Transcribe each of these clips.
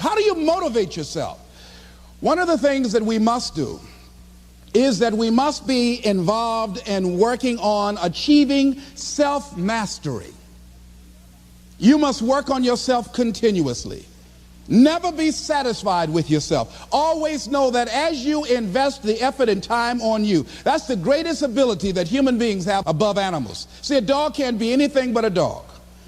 How do you motivate yourself? One of the things that we must do is that we must be involved in working on achieving self-mastery. You must work on yourself continuously. Never be satisfied with yourself. Always know that as you invest the effort and time on you, that's the greatest ability that human beings have above animals. See, a dog can't be anything but a dog.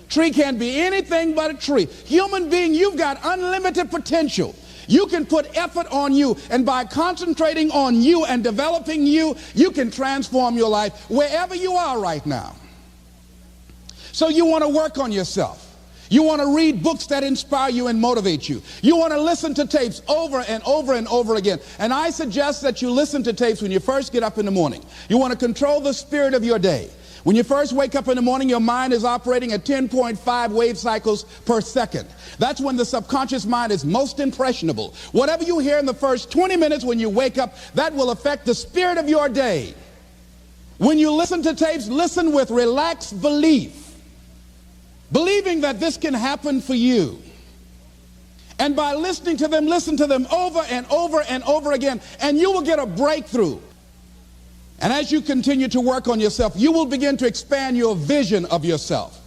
Tree can't be anything but a tree. Human being, you've got unlimited potential. You can put effort on you, and by concentrating on you and developing you, you can transform your life wherever you are right now. So you want to work on yourself. You want to read books that inspire you and motivate you. You want to listen to tapes over and over and over again. And I suggest that you listen to tapes when you first get up in the morning. You want to control the spirit of your day. When you first wake up in the morning, your mind is operating at 10.5 wave cycles per second. That's when the subconscious mind is most impressionable. Whatever you hear in the first 20 minutes when you wake up, that will affect the spirit of your day. When you listen to tapes, listen with relaxed belief. Believing that this can happen for you. And by listening to them, listen to them over and over and over again, and you will get a breakthrough. And as you continue to work on yourself, you will begin to expand your vision of yourself.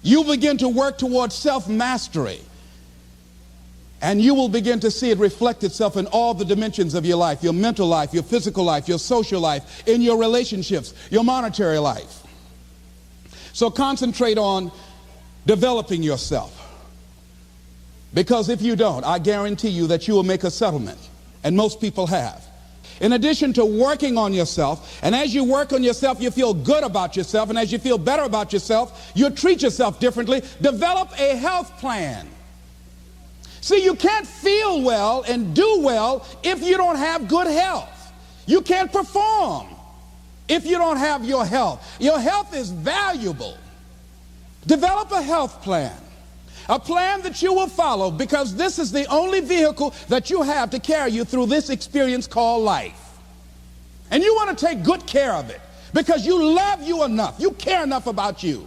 You begin to work towards self-mastery. And you will begin to see it reflect itself in all the dimensions of your life, your mental life, your physical life, your social life, in your relationships, your monetary life. So concentrate on developing yourself. Because if you don't, I guarantee you that you will make a settlement. And most people have. In addition to working on yourself, and as you work on yourself, you feel good about yourself, and as you feel better about yourself, you treat yourself differently. Develop a health plan. See, you can't feel well and do well if you don't have good health. You can't perform if you don't have your health. Your health is valuable. Develop a health plan. A plan that you will follow, because this is the only vehicle that you have to carry you through this experience called life. And you want to take good care of it because you love you enough. You care enough about you.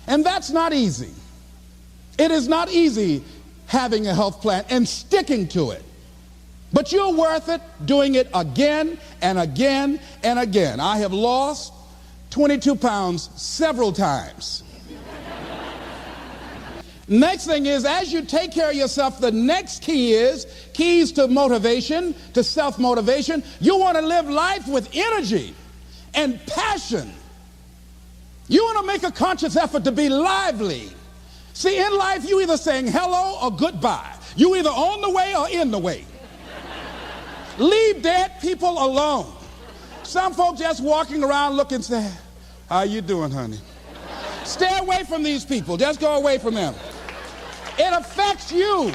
And that's not easy. It is not easy having a health plan and sticking to it. But you're worth it doing it again and again and again. I have lost 22 pounds several times. Next thing is, as you take care of yourself, the next key is keys to motivation, to self-motivation. You want to live life with energy and passion. You want to make a conscious effort to be lively. See, in life, you either saying hello or goodbye. You either on the way or in the way. Leave dead people alone. Some folks just walking around looking sad. How you doing, honey? Stay away from these people. Just go away from them. It affects you.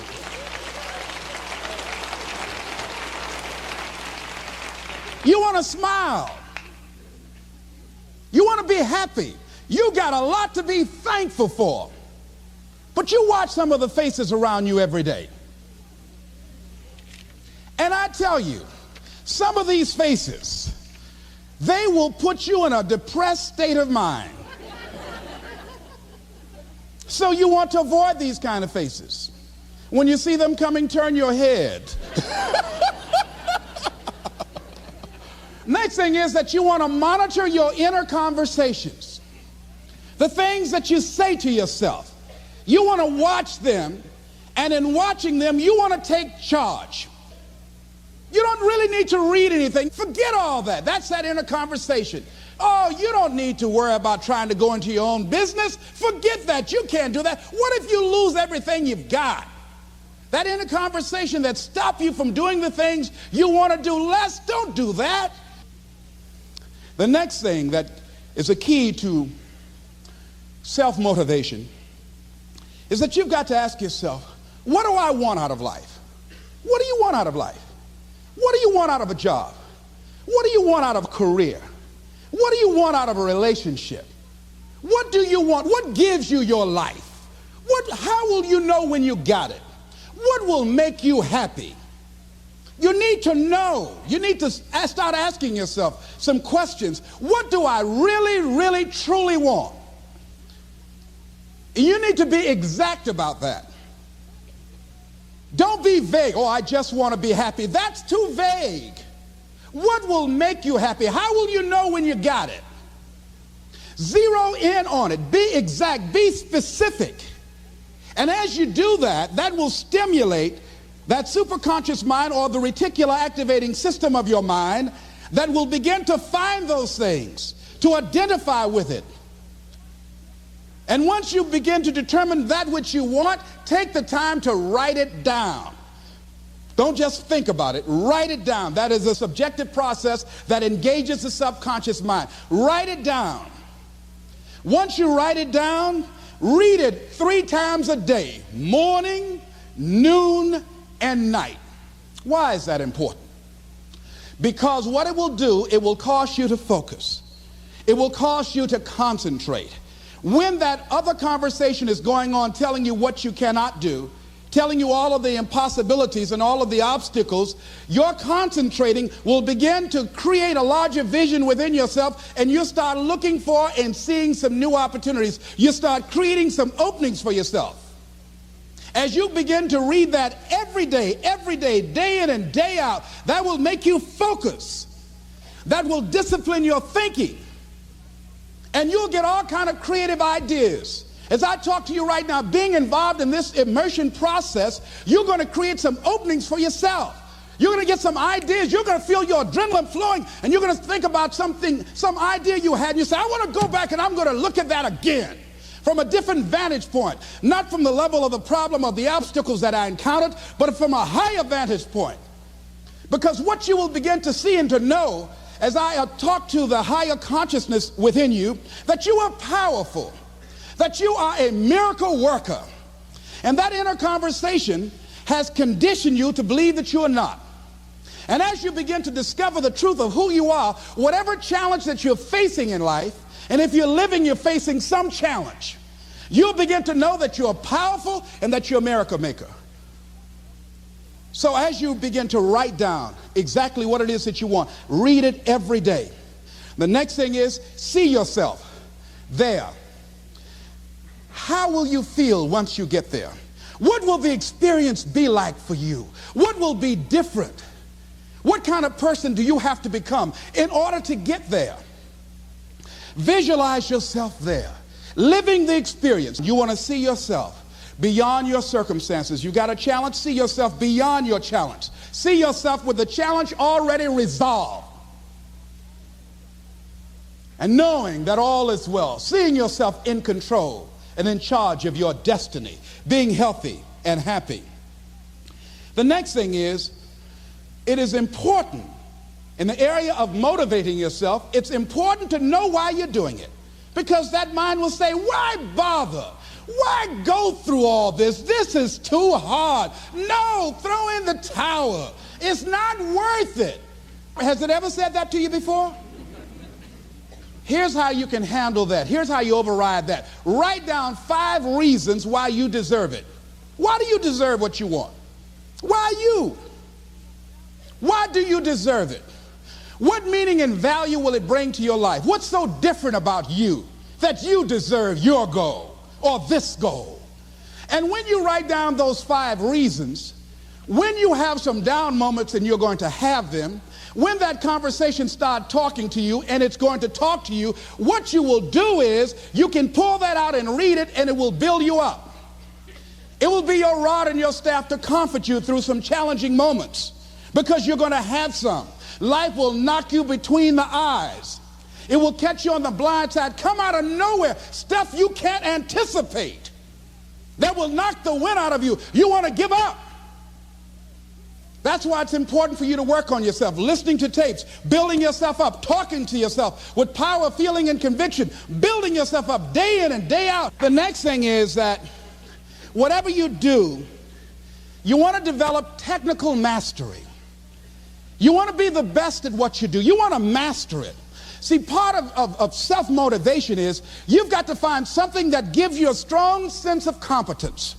You want to smile. You want to be happy. You got a lot to be thankful for. But you watch some of the faces around you every day. And I tell you, some of these faces, they will put you in a depressed state of mind. So you want to avoid these kind of faces. When you see them coming, turn your head. Next thing is that you want to monitor your inner conversations. The things that you say to yourself. You want to watch them, and in watching them, you want to take charge. You don't really need to read anything. Forget all that. That's that inner conversation. Oh, you don't need to worry about trying to go into your own business. Forget that. You can't do that. What if you lose everything you've got? That inner conversation that stops you from doing the things you want to do less, don't do that. The next thing that is a key to self-motivation is that you've got to ask yourself, what do I want out of life? What do you want out of life? What do you want out of a job? What do you want out of a career? What do you want out of a relationship? What do you want? What gives you your life? How will you know when you got it? What will make you happy? You need to know. You need to start asking yourself some questions. What do I really, really, truly want? You need to be exact about that. Don't be vague. Oh, I just want to be happy. That's too vague. What will make you happy? How will you know when you got it? Zero in on it. Be exact. Be specific. And as you do that, that will stimulate that superconscious mind, or the reticular activating system of your mind, that will begin to find those things, to identify with it. And once you begin to determine that which you want, take the time to write it down. Don't just think about it. Write it down. That is a subjective process that engages the subconscious mind. Write it down. Once you write it down, read it 3 times a day, morning, noon, and night. Why is that important? Because what it will do, it will cause you to focus. It will cause you to concentrate. When that other conversation is going on telling you what you cannot do, telling you all of the impossibilities and all of the obstacles, your concentrating will begin to create a larger vision within yourself, and you start looking for and seeing some new opportunities. You start creating some openings for yourself. As you begin to read that every day, day in and day out, that will make you focus. That will discipline your thinking. And you'll get all kind of creative ideas. As I talk to you right now, being involved in this immersion process, you're going to create some openings for yourself. You're going to get some ideas. You're going to feel your adrenaline flowing, and you're going to think about something, some idea you had, and you say, I want to go back and I'm going to look at that again from a different vantage point, not from the level of the problem or the obstacles that I encountered, but from a higher vantage point. Because what you will begin to see and to know as I talk to the higher consciousness within you, that you are powerful, that you are a miracle worker. And that inner conversation has conditioned you to believe that you are not. And as you begin to discover the truth of who you are, whatever challenge that you're facing in life, and if you're living, you're facing some challenge, you'll begin to know that you're powerful and that you're a miracle maker. So as you begin to write down exactly what it is that you want, read it every day. The next thing is, see yourself there. How will you feel once you get there? What will the experience be like for you? What will be different? What kind of person do you have to become in order to get there? Visualize yourself there, living the experience. You want to see yourself beyond your circumstances. You got a challenge, see yourself beyond your challenge. See yourself with the challenge already resolved. And knowing that all is well, seeing yourself in control and in charge of your destiny, being healthy and happy. The next thing is, it is important in the area of motivating yourself, it's important to know why you're doing it. Because that mind will say, why bother? Why go through all this? This is too hard. No, throw in the towel. It's not worth it. Has it ever said that to you before? Here's how you can handle that. Here's how you override that. Write down 5 reasons why you deserve it. Why do you deserve what you want? Why you? Why do you deserve it? What meaning and value will it bring to your life? What's so different about you that you deserve your goal or this goal? And when you write down those 5 reasons, when you have some down moments, and you're going to have them, when that conversation starts talking to you, and it's going to talk to you, what you will do is you can pull that out and read it, and it will build you up. It will be your rod and your staff to comfort you through some challenging moments, because you're going to have some. Life will knock you between the eyes. It will catch you on the blind side, come out of nowhere, stuff you can't anticipate that will knock the wind out of you. You want to give up. That's why it's important for you to work on yourself, listening to tapes, building yourself up, talking to yourself with power, feeling, and conviction, building yourself up day in and day out. The next thing is that whatever you do, you want to develop technical mastery. You want to be the best at what you do. You want to master it. See, part of self-motivation is you've got to find something that gives you a strong sense of competence.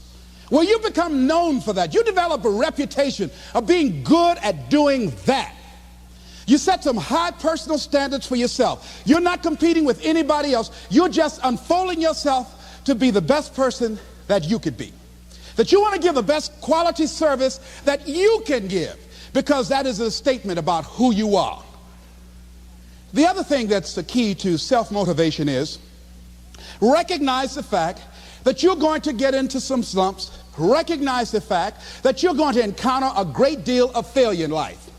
Well, you become known for that. You develop a reputation of being good at doing that. You set some high personal standards for yourself. You're not competing with anybody else. You're just unfolding yourself to be the best person that you could be. that you want to give the best quality service that you can give, because that is a statement about who you are. The other thing that's the key to self-motivation is recognize the fact that you're going to get into some slumps. Recognize the fact that you're going to encounter a great deal of failure in life.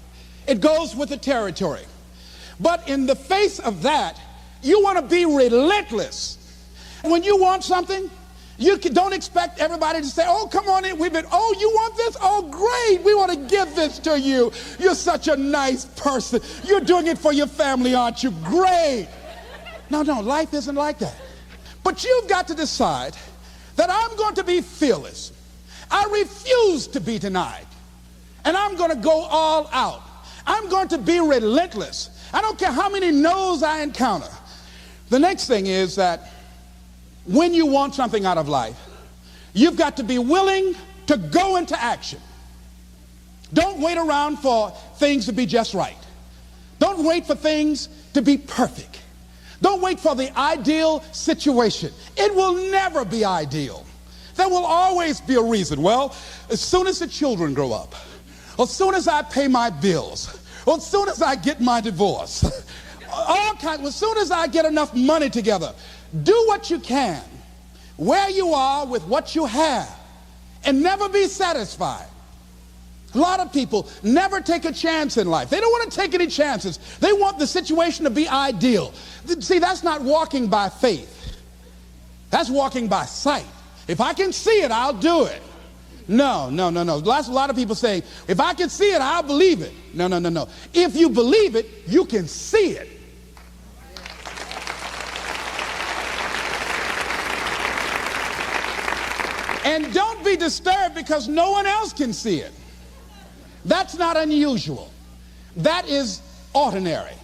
It goes with the territory. But in the face of that, you want to be relentless. When you want something, you don't expect everybody to say, oh, come on in. Oh, you want this? Oh, great. We want to give this to you. You're such a nice person. You're doing it for your family, aren't you? Great. No, life isn't like that. But you've got to decide that I'm going to be fearless. I refuse to be denied. And I'm going to go all out. I'm going to be relentless. I don't care how many no's I encounter. The next thing is that when you want something out of life, you've got to be willing to go into action. Don't wait around for things to be just right. Don't wait for things to be perfect. Don't wait for the ideal situation. It will never be ideal. There will always be a reason. Well, as soon as the children grow up, as soon as I pay my bills, or as soon as I get my divorce, as soon as I get enough money together, do what you can, where you are with what you have, and never be satisfied. A lot of people never take a chance in life. They don't want to take any chances. They want the situation to be ideal. See, that's not walking by faith. That's walking by sight. If I can see it, I'll do it. No. That's a lot of people saying, if I can see it, I'll believe it. No. If you believe it, you can see it. And don't be disturbed because no one else can see it. That's not unusual. That is ordinary.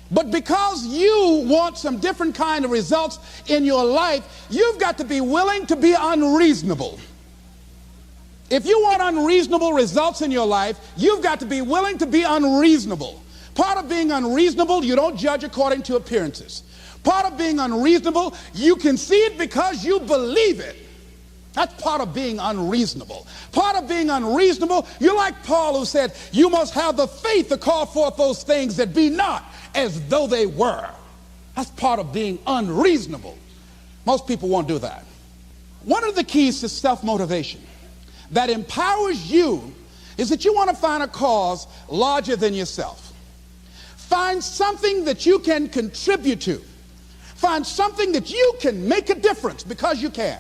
But because you want some different kind of results in your life, you've got to be willing to be unreasonable. If you want unreasonable results in your life, you've got to be willing to be unreasonable. Part of being unreasonable, you don't judge according to appearances. Part of being unreasonable, you can see it because you believe it. That's part of being unreasonable. Part of being unreasonable, you're like Paul, who said, you must have the faith to call forth those things that be not as though they were. That's part of being unreasonable. Most people won't do that. One of the keys to self-motivation that empowers you is that you want to find a cause larger than yourself. Find something that you can contribute to. Find something that you can make a difference because you can.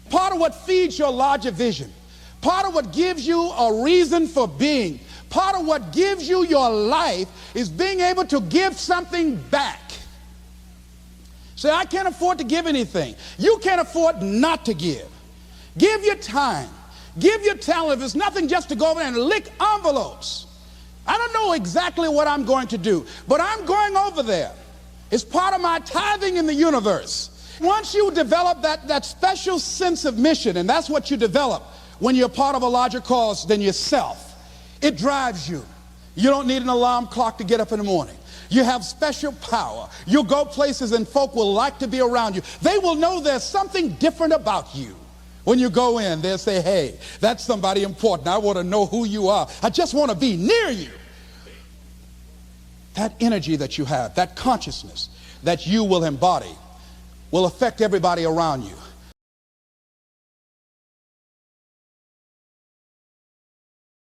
Part of what feeds your larger vision, part of what gives you a reason for being, part of what gives you your life is being able to give something back. Say, I can't afford to give anything. You can't afford not to give. Give your time. Give your talent. If it's nothing, just to go over there and lick envelopes. I don't know exactly what I'm going to do, but I'm going over there. It's part of my tithing in the universe. Once you develop that special sense of mission, and that's what you develop when you're part of a larger cause than yourself, it drives you. You don't need an alarm clock to get up in the morning. You have special power. You'll go places and folk will like to be around you. They will know there's something different about you. When you go in, they'll say, hey, that's somebody important. I want to know who you are. I just want to be near you. That energy that you have, that consciousness that you will embody, will affect everybody around you.